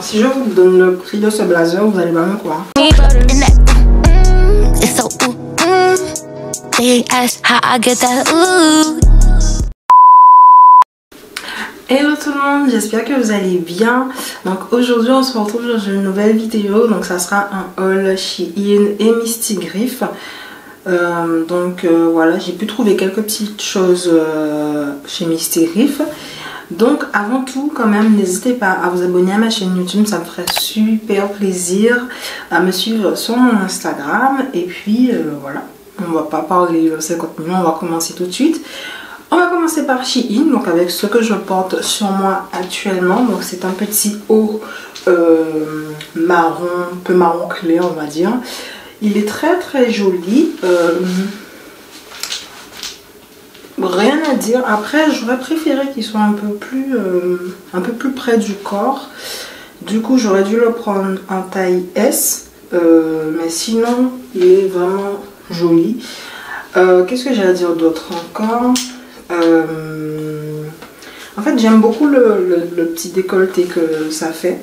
Si je vous donne le prix de ce blazer, vous allez pas me croire. Hello tout le monde, j'espère que vous allez bien. Donc aujourd'hui on se retrouve dans une nouvelle vidéo. Donc ça sera un haul Shein et Mistigriff. Voilà, j'ai pu trouver quelques petites choses chez Mistigriff. Donc avant tout quand même, n'hésitez pas à vous abonner à ma chaîne YouTube, ça me ferait super plaisir. À me suivre sur mon Instagram. Et puis voilà, on va pas parler de 50 minutes, on va commencer tout de suite. On va commencer par Shein, donc avec ce que je porte sur moi actuellement. Donc c'est un petit haut marron, un peu marron clair on va dire. Il est très très joli. Rien à dire. Après j'aurais préféré qu'il soit un peu plus près du corps. Du coup j'aurais dû le prendre en taille S. Mais sinon il est vraiment joli. Qu'est-ce que j'ai à dire d'autre encore? En fait j'aime beaucoup le petit décolleté que ça fait.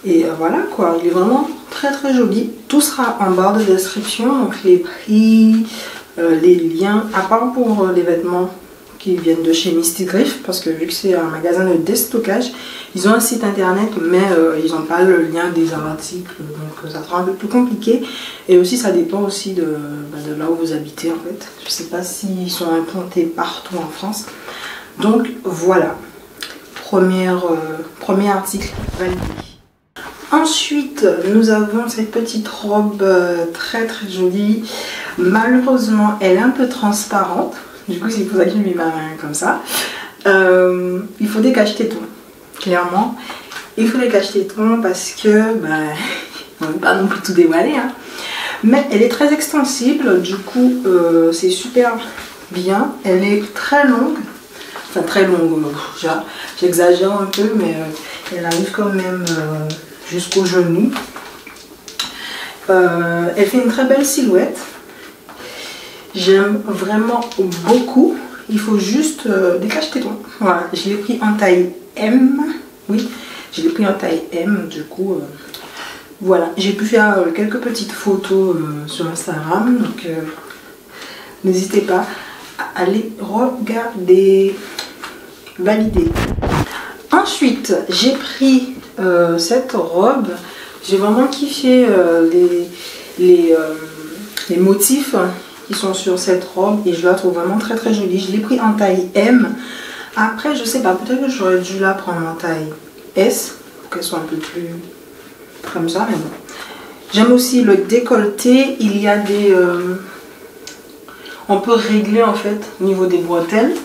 Et voilà quoi, il est vraiment très très joli. Tout sera en barre de description, donc les prix, les liens, à part pour les vêtements qui viennent de chez Mistigriff, parce que vu que c'est un magasin de déstockage, ils ont un site internet mais ils n'ont pas le lien des articles, donc ça sera un peu plus compliqué. Et aussi ça dépend aussi de là où vous habitez en fait. Je sais pas s'ils sont implantés partout en France. Donc voilà, premier article validé. Ensuite nous avons cette petite robe très très jolie. Malheureusement elle est un peu transparente. Du coup c'est pour ça que j'ai mis ma main comme ça. Il faut des cache-tétons. Clairement il faut des cache-tétons parce que on ne veut pas non plus tout dévoiler hein. Mais elle est très extensible. Du coup c'est super bien. Elle est très longue. Enfin très longue. J'exagère un peu mais elle arrive quand même jusqu'au genou. Elle fait une très belle silhouette. J'aime vraiment beaucoup. Il faut juste des cache-tétons. Voilà, je l'ai pris en taille M. Oui, je l'ai pris en taille M. Du coup, voilà. J'ai pu faire quelques petites photos sur Instagram. Donc, n'hésitez pas à aller regarder. Valider. Ensuite, j'ai pris cette robe. J'ai vraiment kiffé les motifs qui sont sur cette robe et je la trouve vraiment très très jolie. Je l'ai pris en taille M. Après je sais pas, peut-être que j'aurais dû la prendre en taille S pour qu'elle soit un peu plus comme ça, mais bon. J'aime aussi le décolleté. Il y a des on peut régler en fait au niveau des bretelles.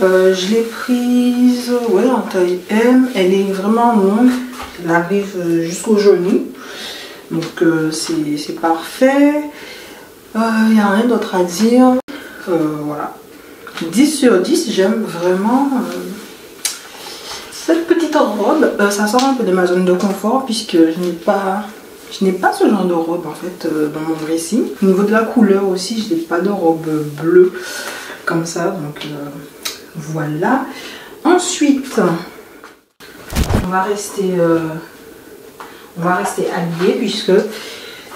Je l'ai prise en taille M. Elle est vraiment longue, elle arrive jusqu'au genou, donc c'est parfait. Il n'y a rien d'autre à dire. Voilà, 10 sur 10. J'aime vraiment cette petite robe. Ça sort un peu de ma zone de confort puisque je n'ai pas ce genre de robe en fait dans mon dressing. Au niveau de la couleur aussi, je n'ai pas de robe bleue comme ça, donc voilà. Ensuite on va rester habillé puisque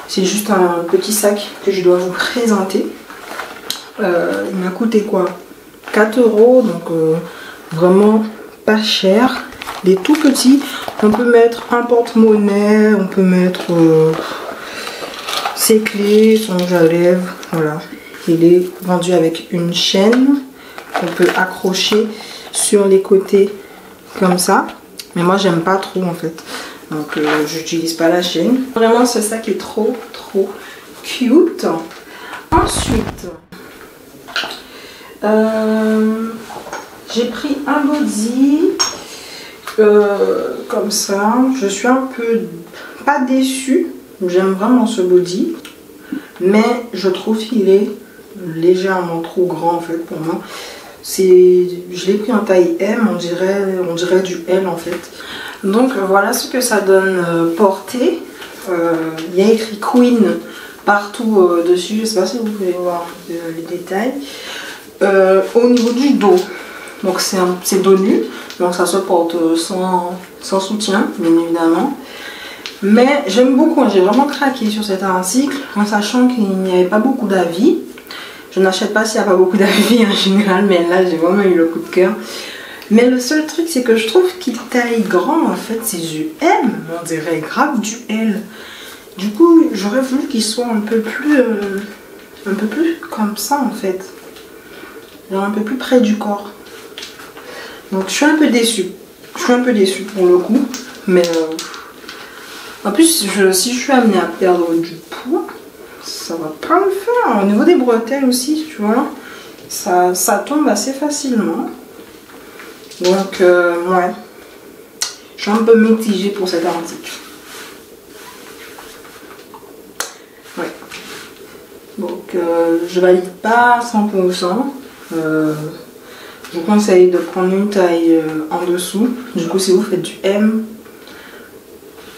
c'est juste un petit sac que je dois vous présenter. Il m'a coûté quoi, 4 €, donc vraiment pas cher. Il est tout petit. On peut mettre un porte-monnaie, on peut mettre ses clés, son rouge à lèvres. Voilà. Il est vendu avec une chaîne qu'on peut accrocher sur les côtés comme ça. Mais moi j'aime pas trop en fait. Donc j'utilise pas la chaîne. Vraiment ce sac est trop cute. Ensuite j'ai pris un body comme ça. Je suis un peu pas déçue. J'aime vraiment ce body. Mais je trouve qu'il est légèrement trop grand en fait pour moi. Je l'ai pris en taille M, on dirait du L en fait. Donc voilà ce que ça donne porté. Il y a écrit Queen partout dessus, je ne sais pas si vous pouvez voir les détails. Au niveau du dos, donc c'est dos nu, Donc ça se porte sans soutien, bien évidemment. Mais j'aime beaucoup, j'ai vraiment craqué sur cet article en sachant qu'il n'y avait pas beaucoup d'avis. Je n'achète pas s'il n'y a pas beaucoup d'avis en général, mais là j'ai vraiment eu le coup de cœur. Mais le seul truc c'est que je trouve qu'il taille grand en fait, c'est du M, on dirait grave du L. Du coup j'aurais voulu qu'il soit un peu plus comme ça en fait. Genre un peu plus près du corps. Donc je suis un peu déçue. Je suis un peu déçue pour le coup. Mais en plus si je suis amenée à perdre du poids, ça va pas le faire. Au niveau des bretelles aussi, tu vois, ça tombe assez facilement. Donc ouais. Je suis un peu mitigée pour cet article. Ouais. Donc je valide pas 100%. Je vous conseille de prendre une taille en dessous. Du coup si vous faites du M,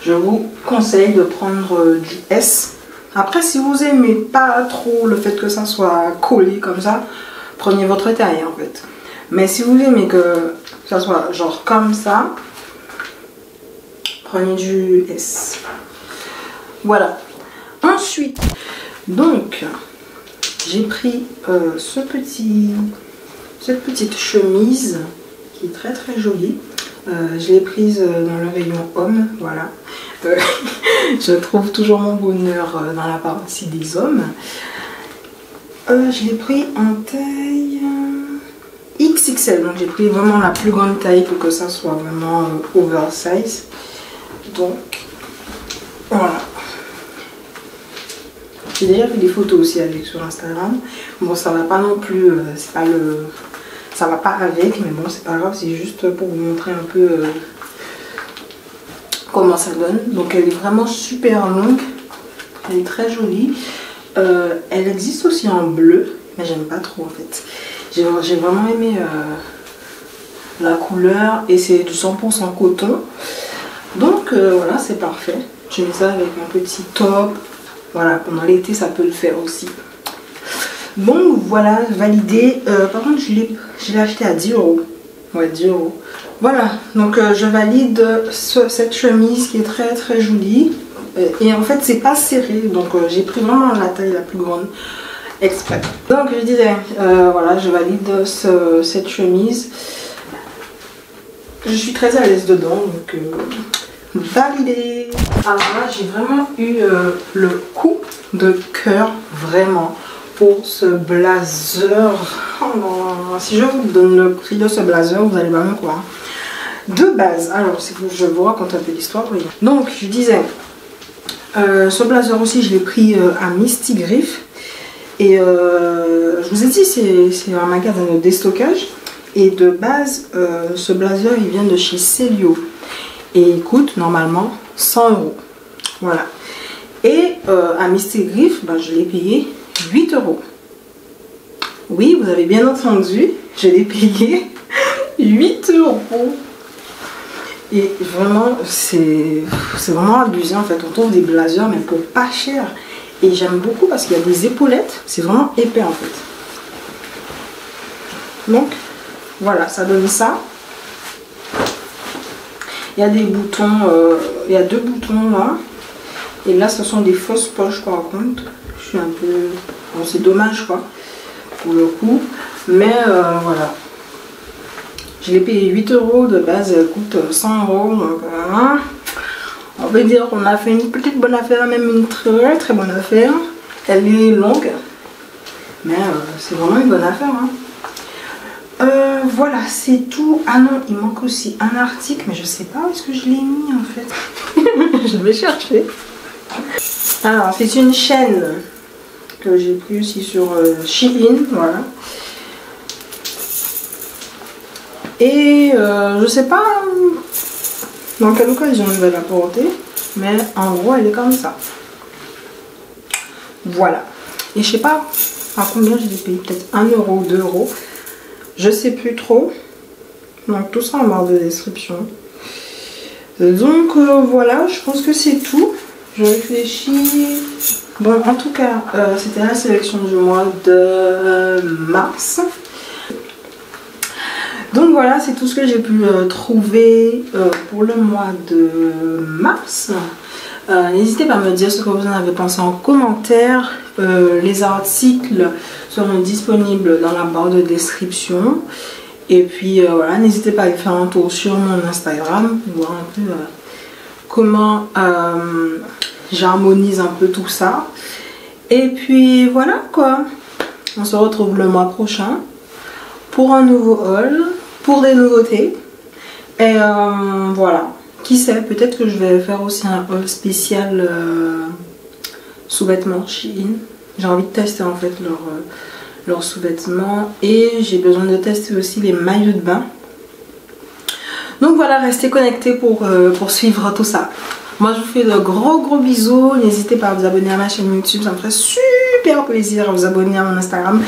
je vous conseille de prendre du S. Après si vous aimez pas trop le fait que ça soit collé comme ça, prenez votre taille en fait. Mais si vous aimez que ça soit genre comme ça, prenez du S. Voilà. Ensuite, donc j'ai pris cette petite chemise qui est très très jolie. Je l'ai prise dans le rayon homme, voilà. Je trouve toujours mon bonheur dans la partie des hommes. Je l'ai pris en taille XXL, donc j'ai pris vraiment la plus grande taille pour que ça soit vraiment oversize. Donc voilà. J'ai déjà fait des photos aussi avec sur Instagram. Bon, ça va pas non plus, c'est pas le, ça va pas avec, mais bon, c'est pas grave, c'est juste pour vous montrer un peu comment ça donne. Donc elle est vraiment super longue, elle est très jolie. Elle existe aussi en bleu, mais j'aime pas trop en fait. J'ai vraiment aimé la couleur et c'est du 100% coton. Donc voilà, c'est parfait. Je mets ça avec un petit top. Voilà, pendant l'été ça peut le faire aussi. Bon voilà, validé. Par contre je l'ai acheté à 10 €. Ouais, 10 €. Voilà, donc je valide cette chemise qui est très très jolie. Et en fait c'est pas serré, donc j'ai pris vraiment la taille la plus grande exprès. Donc je disais, voilà, je valide cette chemise. Je suis très à l'aise dedans, donc validé. Alors là j'ai vraiment eu le coup de cœur vraiment pour ce blazer. Oh non, si je vous donne le prix de ce blazer, vous allez pas me croire. De base, alors je vous raconte un peu l'histoire. Oui. Donc je disais, ce blazer aussi je l'ai pris à Misty Griff. Et je vous ai dit c'est un magasin de déstockage. Et de base ce blazer il vient de chez Celio. Et il coûte normalement 100 €. Voilà. Et à Misty Griff, ben, je l'ai payé 8 €. Oui, vous avez bien entendu, je l'ai payé 8 €. Et vraiment, c'est vraiment abusé en fait. On trouve des blazers mais pour pas cher. Et j'aime beaucoup parce qu'il y a des épaulettes. C'est vraiment épais en fait. Donc, voilà, ça donne ça. Il y a des boutons, il y a 2 boutons là. Et là, ce sont des fausses poches par contre. Je suis un peu... Bon, c'est dommage quoi, pour le coup. Mais voilà. Je l'ai payé 8 € de base, elle coûte 100 €. Donc, on va dire qu'on a fait une petite bonne affaire, même une très très bonne affaire. Elle est longue, mais c'est vraiment une bonne affaire. Hein. Voilà, c'est tout. Ah non, il manque aussi un article, mais je sais pas où est-ce que je l'ai mis en fait. Je vais chercher. Alors, c'est une chaîne que j'ai pris aussi sur Shein, voilà. Et je sais pas dans quelle occasion je vais la porter, mais en gros elle est comme ça. Voilà. Et je sais pas à combien je l'ai payé, peut-être 1 € ou 2 €. Je sais plus trop. Donc tout ça en barre de description. Donc voilà, je pense que c'est tout. Je réfléchis. Bon, en tout cas, c'était la sélection du mois de mars. Donc voilà, c'est tout ce que j'ai pu trouver pour le mois de mars. N'hésitez pas à me dire ce que vous en avez pensé en commentaire. Les articles seront disponibles dans la barre de description. Et puis voilà, n'hésitez pas à aller faire un tour sur mon Instagram pour voir un peu comment j'harmonise un peu tout ça. Et puis voilà quoi, on se retrouve le mois prochain pour un nouveau haul, pour des nouveautés. Et voilà, qui sait, peut-être que je vais faire aussi un haul spécial sous-vêtements Shein. J'ai envie de tester en fait leurs sous-vêtements et j'ai besoin de tester aussi les maillots de bain. Donc voilà, restez connectés pour suivre tout ça. Moi je vous fais de gros bisous. N'hésitez pas à vous abonner à ma chaîne YouTube, ça me ferait super plaisir à vous abonner à mon Instagram,